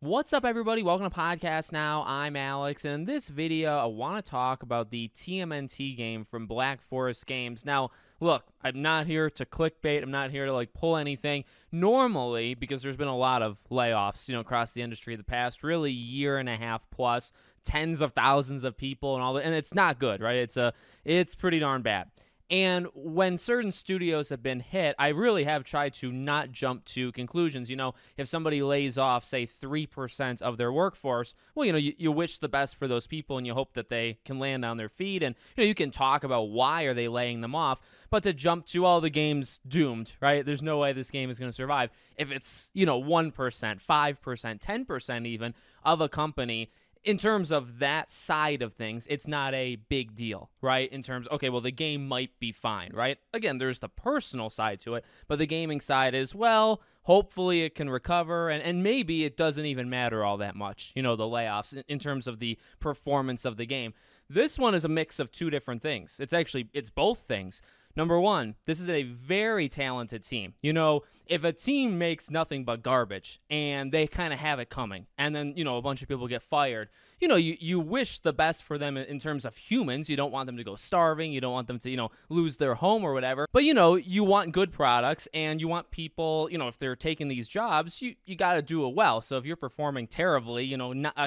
What's up, everybody? Welcome to Podcast Now. I'm Alex, and in this video, I want to talk about the TMNT game from Black Forest Games. Now, look, I'm not here to clickbait. I'm not here to pull anything. Normally, because there's been a lot of layoffs, across the industry the past really year and a half plus, tens of thousands of people and all that, and it's not good, right? It's pretty darn bad. And when certain studios have been hit, I really have tried to not jump to conclusions. If somebody lays off, say, 3% of their workforce, well, you wish the best for those people and you hope that they can land on their feet. And, you can talk about why are they laying them off. But to jump to, the game's doomed, right? There's no way this game is going to survive. If it's, 1%, 5%, 10% even of a company, in terms of that side of things, it's not a big deal, right? In terms, okay, well, the game might be fine, right? Again, there's the personal side to it, but the gaming side is, well, hopefully it can recover, and maybe it doesn't even matter all that much, the layoffs, in terms of the performance of the game. This one is a mix of two different things. It's both things. Number one, this is a very talented team. If a team makes nothing but garbage and they kind of have it coming, and then, a bunch of people get fired, you wish the best for them in terms of humans. You don't want them to go starving. You don't want them to, lose their home or whatever. But, you want good products, and you want people, if they're taking these jobs, you got to do it well. So if you're performing terribly,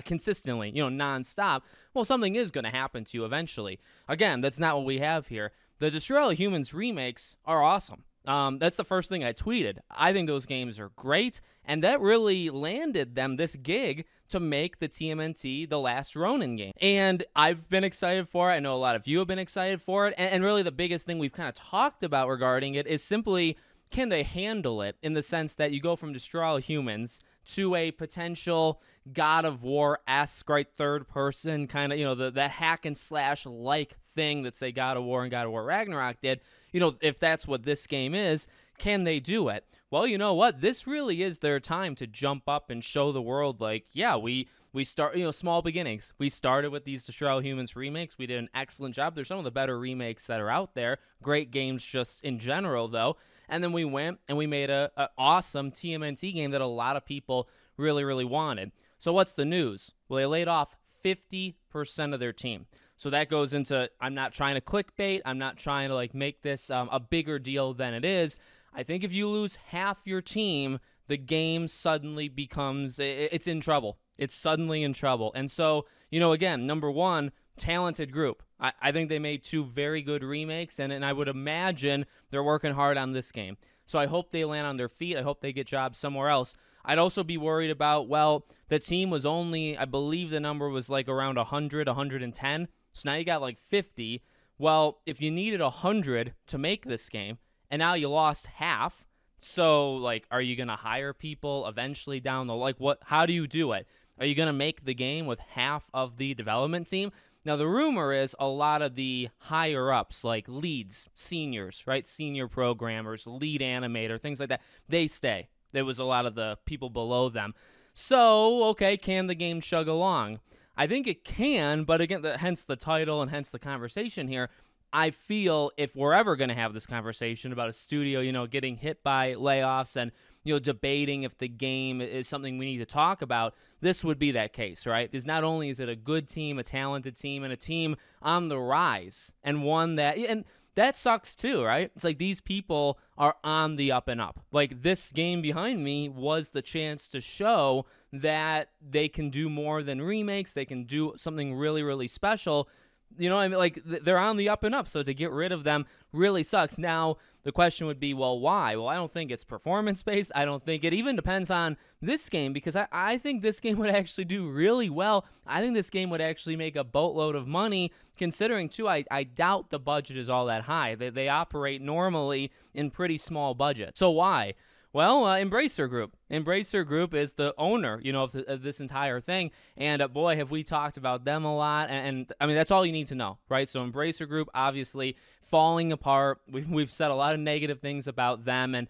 consistently, nonstop, well, something is going to happen to you eventually. Again, that's not what we have here. The Destroy All Humans remakes are awesome. That's the first thing I tweeted. I think those games are great, and that really landed them this gig to make the TMNT the last Ronin game. And I've been excited for it. I know a lot of you have been excited for it. And really the biggest thing we've kind of talked about regarding it is simply, can they handle it, in the sense that you go from Destroy All Humans to a potential God of War-esque, right, third person kind of, that hack and slash like thing that, say, God of War and God of War Ragnarok did. If that's what this game is, can they do it? Well, you know what? This really is their time to jump up and show the world, yeah, we start, small beginnings. We started with these Destroy All Humans remakes. We did an excellent job. They're some of the better remakes that are out there. Great games just in general, though. And then we went and we made an awesome TMNT game that a lot of people really, really wanted. So what's the news? Well, they laid off 50% of their team. So that goes into, I'm not trying to clickbait. I'm not trying to make this a bigger deal than it is. I think if you lose half your team, the game suddenly becomes, it's in trouble. It's suddenly in trouble. And so, again, number one, talented group. I think they made two very good remakes, and I would imagine they're working hard on this game. So I hope they land on their feet. I hope they get jobs somewhere else. I'd also be worried about, well, the team was only, I believe the number was around 100, 110. So now you got 50. Well, if you needed 100 to make this game, and now you lost half, so are you going to hire people eventually down the, how do you do it? Are you going to make the game with half of the development team? Now, the rumor is a lot of the higher-ups, like leads, seniors, right, senior programmers, lead animator, things like that, they stay. There was a lot of the people below them. So, okay, can the game chug along? I think it can, but again, hence the title and hence the conversation here. I feel if we're ever going to have this conversation about a studio, getting hit by layoffs and, debating if the game is something we need to talk about, this would be that case, right? Because not only is it a good team, a talented team, and a team on the rise, and one that, and that sucks too, right? It's these people are on the up and up. This game behind me was the chance to show that they can do more than remakes. They can do something really, really special. They're on the up and up, so to get rid of them really sucks. Now, the question would be, well, why? Well, I don't think it's performance-based. I don't think it even depends on this game, because I think this game would actually do really well. I think this game would actually make a boatload of money, considering, too, I doubt the budget is all that high. They operate normally in pretty small budgets. So why? Well, Embracer Group. Embracer Group is the owner, of this entire thing. And boy, have we talked about them a lot. And I mean, that's all you need to know, right? So Embracer Group, obviously falling apart. We've said a lot of negative things about them. And,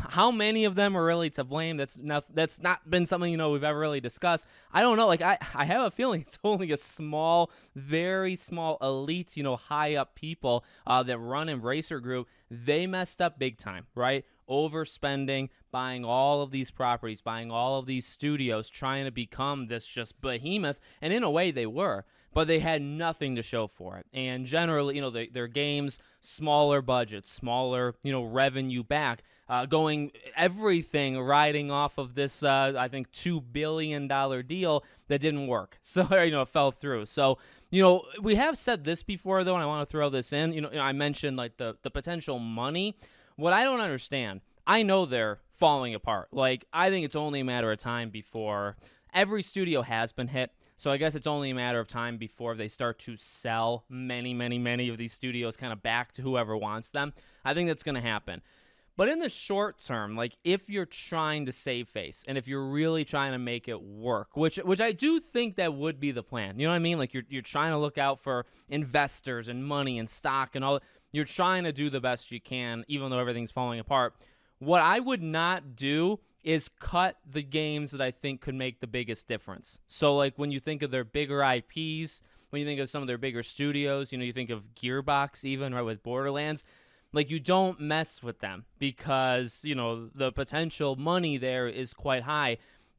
how many of them are really to blame? That's not been something, we've ever really discussed. I don't know. I have a feeling it's only a small, very small elite, high up people that run Embracer Group. They messed up big time, right? overspending, buying all of these properties, buying all of these studios, trying to become this just behemoth. And in a way, they were, but they had nothing to show for it. And generally, their games, smaller budgets, smaller, revenue back, going everything riding off of this, I think, $2 billion deal that didn't work. So, it fell through. So, we have said this before, though, and I want to throw this in. I mentioned, like, the potential money. What I don't understand, I know they're falling apart. Like, I think it's only a matter of time before every studio has been hit. So I guess it's only a matter of time before they start to sell many, many, many of these studios kind of back to whoever wants them. I think that's going to happen. But in the short term, like if you're trying to save face and if you're really trying to make it work, which I do think that would be the plan. You know what I mean? Like you're trying to look out for investors and money and stock and all. You're trying to do the best you can, even though everything's falling apart. What I would not do is cut the games that I think could make the biggest difference. So like when you think of their bigger IPs, when you think of some of their bigger studios, you think of Gearbox even, right, with Borderlands, like you don't mess with them because, the potential money there is quite high.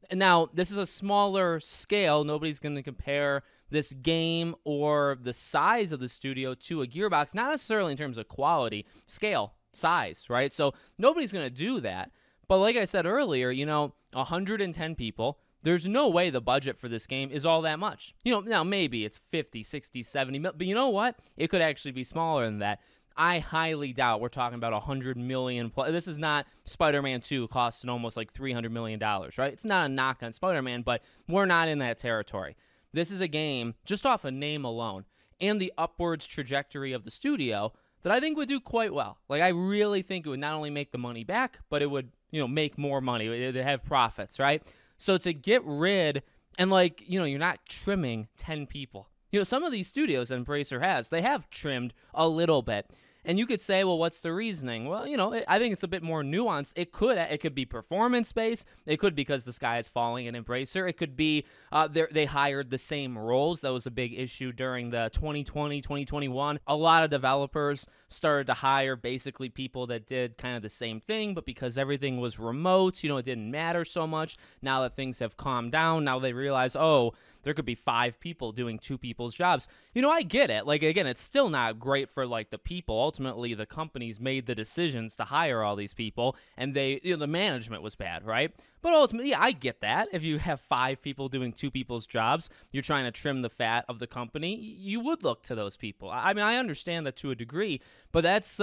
And now, this is a smaller scale. Nobody's going to compare this game or the size of the studio to a Gearbox, not necessarily in terms of quality, scale, size, right? So nobody's going to do that. But like I said earlier, 110 people, there's no way the budget for this game is all that much. Now maybe it's 50, 60, 70, but you know what? It could actually be smaller than that. I highly doubt we're talking about 100 million plus. This is not Spider-Man 2 costing almost like $300 million, right? It's not a knock on Spider-Man, but we're not in that territory. This is a game, just off a name alone, and the upwards trajectory of the studio, that I think would do quite well. Like, I really think it would not only make the money back, but it would, make more money. It would have profits, right? So to get rid, and like, you're not trimming 10 people. Some of these studios that Embracer has, they have trimmed a little bit. And you could say, well, what's the reasoning? Well, I think it's a bit more nuanced. It could be performance-based. It could be because the sky is falling in Embracer. It could be they hired the same roles. That was a big issue during the 2020, 2021. A lot of developers started to hire basically people that did kind of the same thing, but because everything was remote, it didn't matter so much. Now that things have calmed down, now they realize, oh, there could be 5 people doing 2 people's jobs. I get it. Like, again, it's still not great for, like, the people. Ultimately, the companies made the decisions to hire all these people, and the management was bad, right? But ultimately, I get that. If you have 5 people doing 2 people's jobs, you're trying to trim the fat of the company, you would look to those people. I mean, I understand that to a degree, but that's...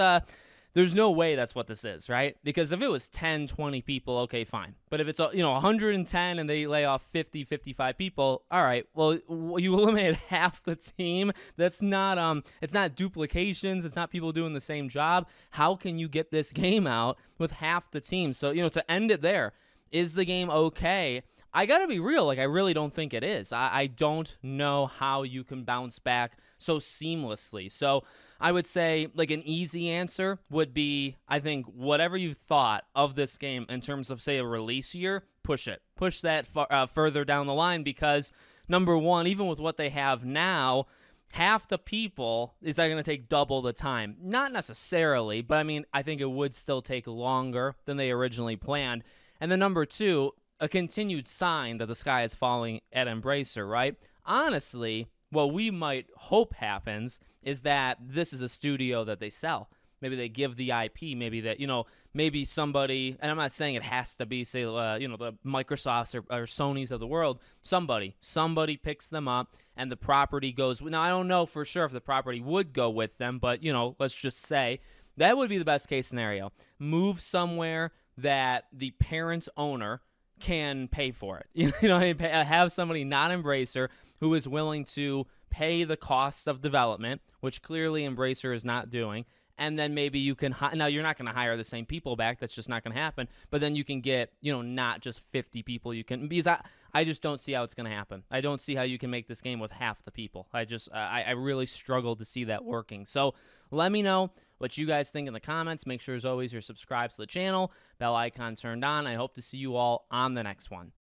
There's no way that's what this is, right? Because if it was 10, 20 people, okay, fine. But if it's 110 and they lay off 50, 55 people, all right, well, you eliminate half the team. That's not it's not duplications, it's not people doing the same job. How can you get this game out with half the team? So, to end it there, is the game okay? I got to be real, like I really don't think it is. I don't know how you can bounce back so seamlessly. So I would say like an easy answer would be, I think whatever you thought of this game in terms of, say, a release year, push it. Push that further down the line because, number one, even with what they have now, half the people is that going to take double the time? Not necessarily, but I mean, I think it would still take longer than they originally planned. And then number two, a continued sign that the sky is falling at Embracer, right? Honestly, what we might hope happens is that this is a studio that they sell. Maybe they give the IP, maybe that, maybe somebody, and I'm not saying it has to be, say, the Microsofts or Sonys of the world, somebody picks them up and the property goes, now I don't know for sure if the property would go with them, but, let's just say that would be the best case scenario. Move somewhere that the parent owner can pay for it. Have somebody not Embracer who is willing to pay the cost of development, which clearly Embracer is not doing, and then maybe you can now you're not going to hire the same people back. That's just not going to happen. But then you can get not just 50 people. You can, because I just don't see how it's going to happen. I don't see how you can make this game with half the people. I really struggle to see that working. So let me know what you guys think in the comments. Make sure, as always, you're subscribed to the channel, bell icon turned on. I hope to see you all on the next one.